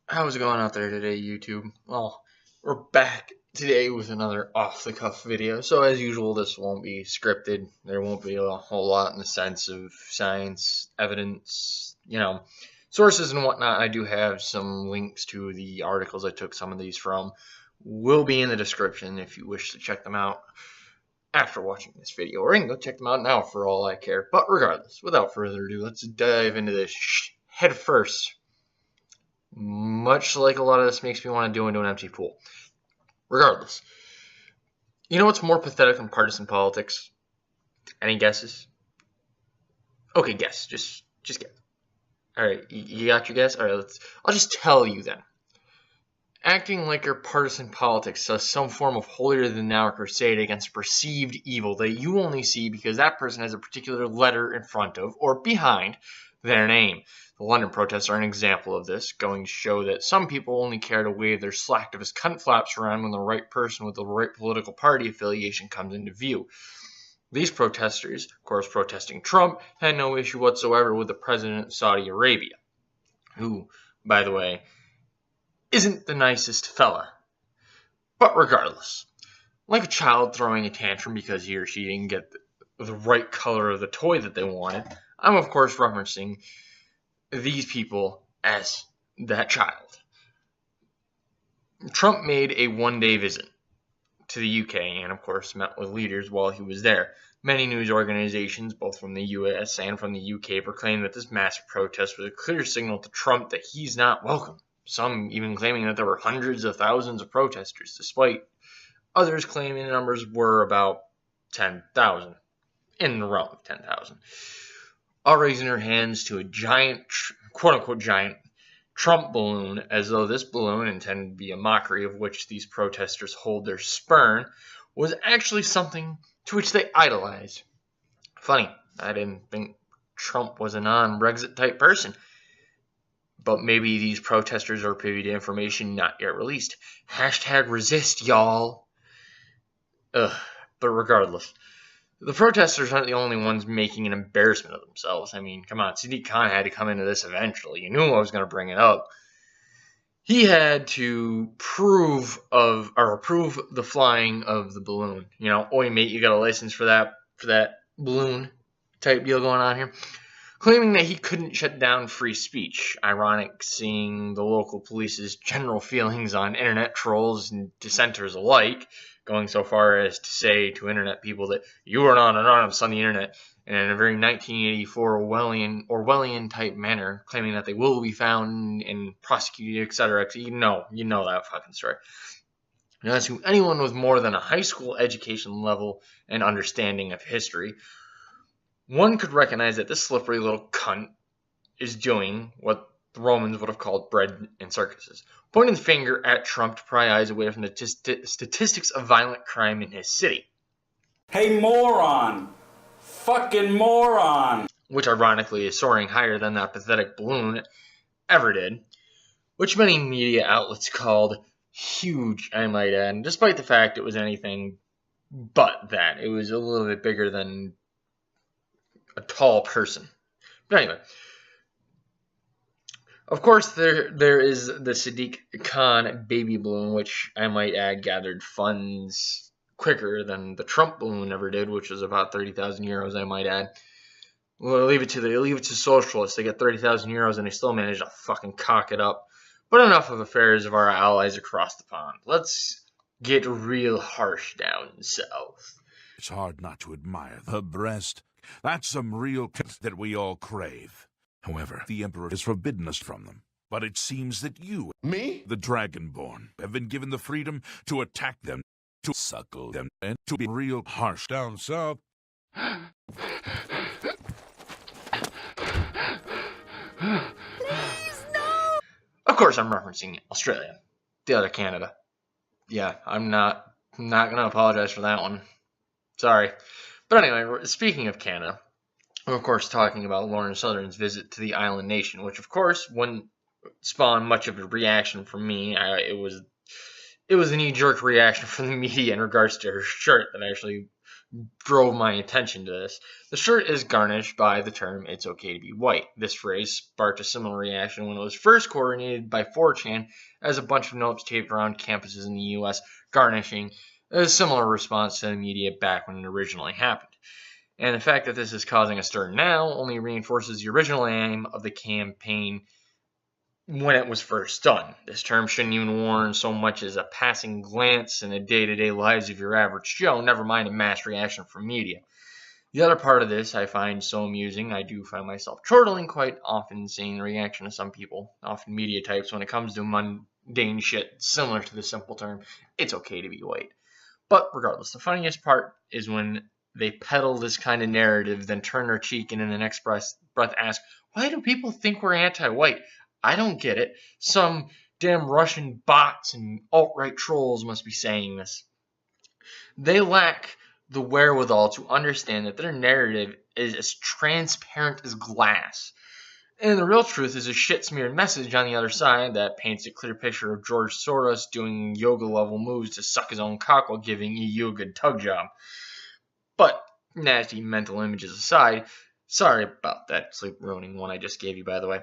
How's it going out there today, YouTube? Well, we're back today with another off-the-cuff video. So as usual, this won't be scripted. There won't be a whole lot in the sense of science, evidence, sources and whatnot. I do have some links to the articles I took some of these from. Will be in the description if you wish to check them out after watching this video. Or you can go check them out now for all I care. But regardless, without further ado, let's dive into this head first. Much like a lot of this makes me want to do into an empty pool. Regardless, you know what's more pathetic than partisan politics? Any guesses? Okay, guess. Just guess. All right, you got your guess? All right, I'll just tell you then. Acting like your partisan politics does some form of holier-than-thou crusade against perceived evil that you only see because that person has a particular letter in front of or behind their name. The London protests are an example of this, going to show that some people only care to wave their slacktivist cunt flaps around when the right person with the right political party affiliation comes into view. These protesters, of course protesting Trump, had no issue whatsoever with the president of Saudi Arabia, who, by the way, isn't the nicest fella. But regardless, like a child throwing a tantrum because he or she didn't get the right color of the toy that they wanted, I'm of course referencing these people as that child. Trump made a one-day visit to the UK and, of course, met with leaders while he was there. Many news organizations, both from the US and from the UK, proclaimed that this massive protest was a clear signal to Trump that he's not welcome. Some even claiming that there were hundreds of thousands of protesters, despite others claiming the numbers were about 10,000, in the realm of 10,000. All raising their hands to a giant, quote-unquote giant, Trump balloon, as though this balloon, intended to be a mockery of which these protesters hold their spurn, was actually something to which they idolized. Funny, I didn't think Trump was a non-Brexit type person. But maybe these protesters are privy to information not yet released. Hashtag resist, y'all. But regardless, the protesters aren't the only ones making an embarrassment of themselves. I mean, come on, Sadiq Khan had to come into this eventually. You knew I was going to bring it up. He had to approve the flying of the balloon. Oi mate, you got a license for that balloon type deal going on here. Claiming that he couldn't shut down free speech. Ironic seeing the local police's general feelings on internet trolls and dissenters alike, going so far as to say to internet people that you are not anonymous on the internet, and in a very 1984 Orwellian type manner, claiming that they will be found and prosecuted, etc. You know that fucking story. Now, as to anyone with more than a high school education level and understanding of history, one could recognize that this slippery little cunt is doing what the Romans would have called bread and circuses, pointing the finger at Trump to pry eyes away from the statistics of violent crime in his city. Hey, moron! Fucking moron! Which ironically is soaring higher than that pathetic balloon ever did, which many media outlets called huge, I might add, despite the fact it was anything but that. It was a little bit bigger than a tall person. But anyway, of course, there is the Sadiq Khan baby balloon, which I might add gathered funds quicker than the Trump balloon ever did, which was about 30,000 euros. I might add. Well, leave it to socialists. They get 30,000 euros and they still manage to fucking cock it up. But enough of affairs of our allies across the pond. Let's get real harsh down south. It's hard not to admire her breast. That's some real that we all crave. However, the Emperor has forbidden us from them. But it seems that you, Me? the Dragonborn, have been given the freedom to attack them, to suckle them, and to be real harsh down south. Of course, I'm referencing Australia, the other Canada. Yeah, I'm not going to apologize for that one. Sorry. But anyway, speaking of Canada, we're of course talking about Lauren Southern's visit to the island nation, which of course wouldn't spawn much of a reaction from me. It was a knee-jerk reaction from the media in regards to her shirt that actually drove my attention to this. The shirt is garnished by the term "It's okay to be white." This phrase sparked a similar reaction when it was first coordinated by 4chan as a bunch of notes taped around campuses in the U.S. garnishing a similar response to the media back when it originally happened. And the fact that this is causing a stir now only reinforces the original aim of the campaign when it was first done. This term shouldn't even warrant so much as a passing glance in the day-to-day lives of your average Joe, never mind a mass reaction from media. The other part of this I find so amusing. I do find myself chortling quite often seeing the reaction of some people, often media types, when it comes to mundane shit similar to the simple term, "It's okay to be white." But regardless, the funniest part is when they peddle this kind of narrative, then turn their cheek and in the next breath ask, "Why do people think we're anti-white? I don't get it. Some damn Russian bots and alt-right trolls must be saying this." They lack the wherewithal to understand that their narrative is as transparent as glass. And the real truth is a shit-smeared message on the other side that paints a clear picture of George Soros doing yoga-level moves to suck his own cock while giving EU a good tug job. But nasty mental images aside, sorry about that sleep-ruining one I just gave you, by the way.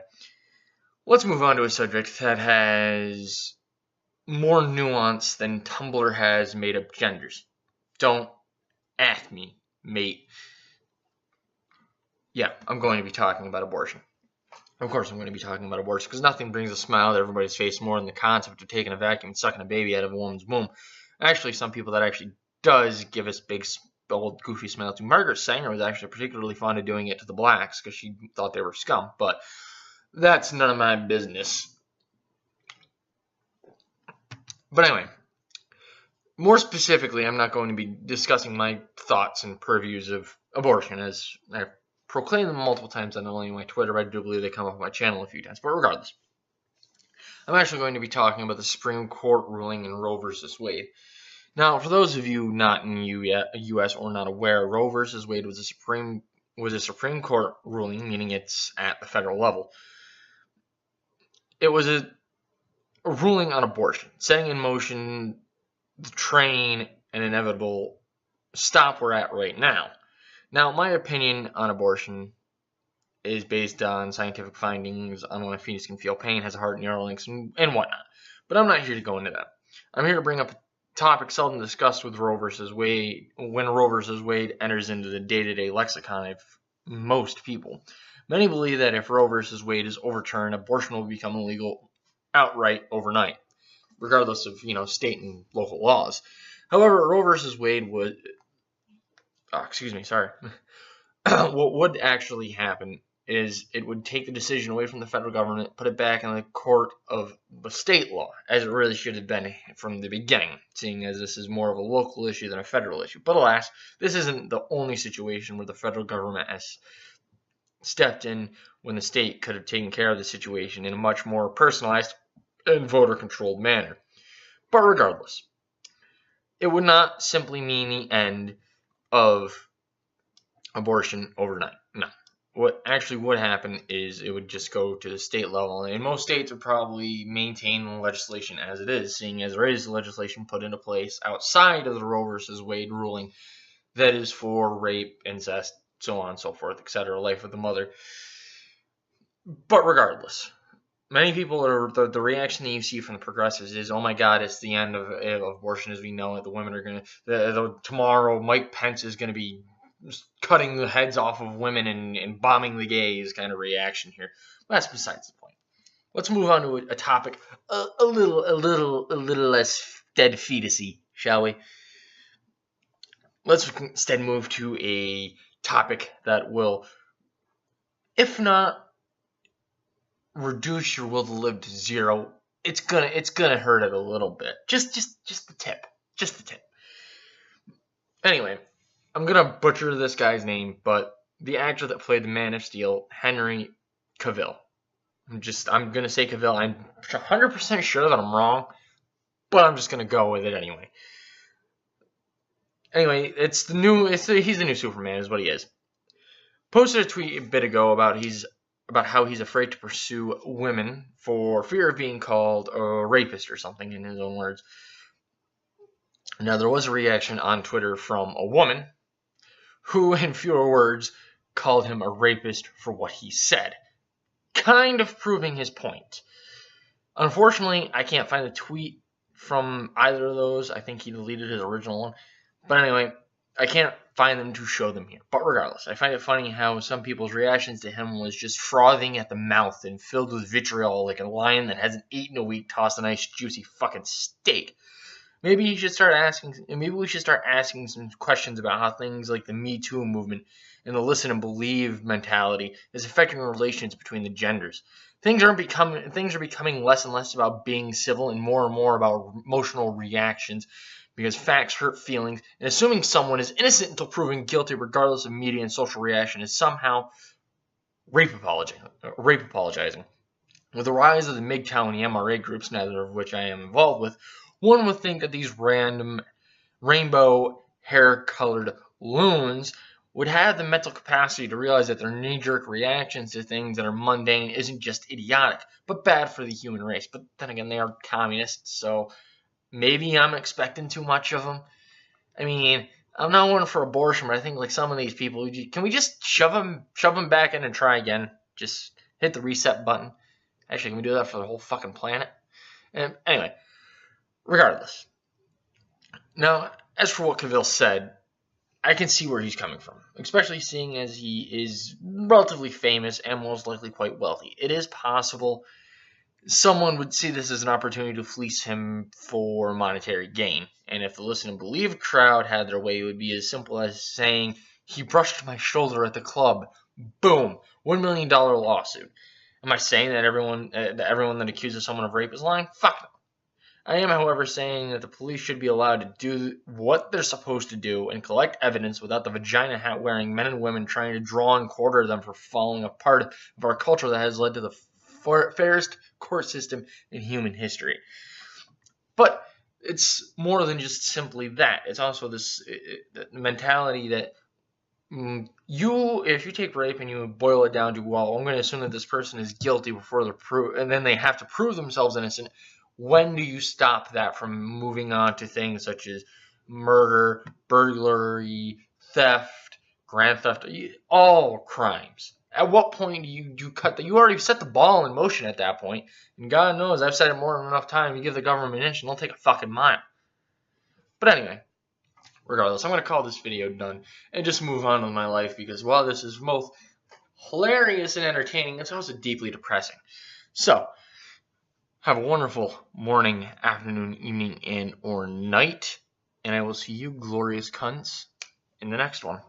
Let's move on to a subject that has more nuance than Tumblr has made-up genders. Don't ask me, mate. Yeah, I'm going to be talking about abortion. Of course I'm going to be talking about abortion because nothing brings a smile to everybody's face more than the concept of taking a vacuum and sucking a baby out of a woman's womb. Actually, some people that actually does give us big, old, goofy smile to. Margaret Sanger was actually particularly fond of doing it to the blacks because she thought they were scum, but that's none of my business. But anyway, more specifically, I'm not going to be discussing my thoughts and purviews of abortion, as I've proclaimed them multiple times on not only my Twitter, but I do believe they come up on my channel a few times. But regardless, I'm actually going to be talking about the Supreme Court ruling in Roe versus Wade. Now, for those of you not in the U.S. or not aware, Roe versus Wade was a Supreme Court ruling, meaning it's at the federal level. It was a ruling on abortion, setting in motion the train and inevitable stop we're at right now. Now, my opinion on abortion is based on scientific findings on when a fetus can feel pain, has a heart, neural links, and whatnot. But I'm not here to go into that. I'm here to bring up a topic seldom discussed with Roe versus Wade, when Roe versus Wade enters into the day-to-day lexicon of most people. Many believe that if Roe versus Wade is overturned, abortion will become illegal outright overnight, regardless of state and local laws. However, Roe versus Wade would, what would actually happen is it would take the decision away from the federal government, put it back in the court of the state law, as it really should have been from the beginning, seeing as this is more of a local issue than a federal issue. But alas, this isn't the only situation where the federal government has stepped in when the state could have taken care of the situation in a much more personalized and voter-controlled manner. But regardless, it would not simply mean the end of abortion overnight. No. What actually would happen is it would just go to the state level, and most states would probably maintain the legislation as it is, seeing as there is legislation put into place outside of the Roe versus Wade ruling that is for rape, incest, so on and so forth, etc., life of the mother. But regardless, many people are the reaction that you see from the progressives is, "Oh my God, it's the end of abortion as we know it. The women are gonna tomorrow. Mike Pence is gonna be cutting the heads off of women and bombing the gays." Kind of reaction here. But that's besides the point. Let's move on to a topic a little less dead fetusy, shall we? Let's instead move to a topic that will, if not reduce your will to live to zero, it's gonna hurt it a little bit. Just the tip. Just the tip. Anyway, I'm gonna butcher this guy's name, but the actor that played the Man of Steel, Henry Cavill. I'm gonna say Cavill. I'm 100% sure that I'm wrong, but I'm just gonna go with it anyway. Anyway, he's the new Superman, is what he is. Posted a tweet a bit ago about how he's afraid to pursue women for fear of being called a rapist or something, in his own words. Now, there was a reaction on Twitter from a woman who, in fewer words, called him a rapist for what he said, kind of proving his point. Unfortunately, I can't find a tweet from either of those. I think he deleted his original one. But anyway, I can't find them to show them here. But regardless, I find it funny how some people's reactions to him was just frothing at the mouth and filled with vitriol like a lion that hasn't eaten a week tossed a nice juicy fucking steak. Maybe we should start asking some questions about how things like the Me Too movement and the listen and believe mentality is affecting relations between the genders. Things are becoming less and less about being civil and more about emotional reactions, because facts hurt feelings, and assuming someone is innocent until proven guilty regardless of media and social reaction is somehow rape apologizing. With the rise of the MGTOW and the MRA groups, neither of which I am involved with, one would think that these random rainbow hair-colored loons would have the mental capacity to realize that their knee-jerk reactions to things that are mundane isn't just idiotic, but bad for the human race. But then again, they are communists, so maybe I'm expecting too much of them. I mean, I'm not one for abortion, but I think like some of these people, can we just shove them back in and try again? Just hit the reset button. Actually, can we do that for the whole fucking planet? And anyway, regardless. Now, as for what Cavill said, I can see where he's coming from, especially seeing as he is relatively famous and most likely quite wealthy. It is possible someone would see this as an opportunity to fleece him for monetary gain. And if the listen and believe crowd had their way, it would be as simple as saying, he brushed my shoulder at the club. Boom. $1 million lawsuit. Am I saying that everyone that accuses someone of rape is lying? Fuck no. I am, however, saying that the police should be allowed to do what they're supposed to do and collect evidence without the vagina hat wearing men and women trying to draw and quarter them for following a part of our culture that has led to the fairest court system in human history. But it's more than just simply that. It's also this mentality that if you take rape and you boil it down to, well, I'm going to assume that this person is guilty before they're and then they have to prove themselves innocent. When do you stop that from moving on to things such as murder, burglary, theft, grand theft, all crimes? At what point do you cut that? You already set the ball in motion at that point, and God knows, I've said it more than enough time. You give the government an inch and they'll take a fucking mile. But anyway, regardless, I'm going to call this video done and just move on with my life, because while this is both hilarious and entertaining, it's also deeply depressing. So, have a wonderful morning, afternoon, evening, and or night, and I will see you glorious cunts in the next one.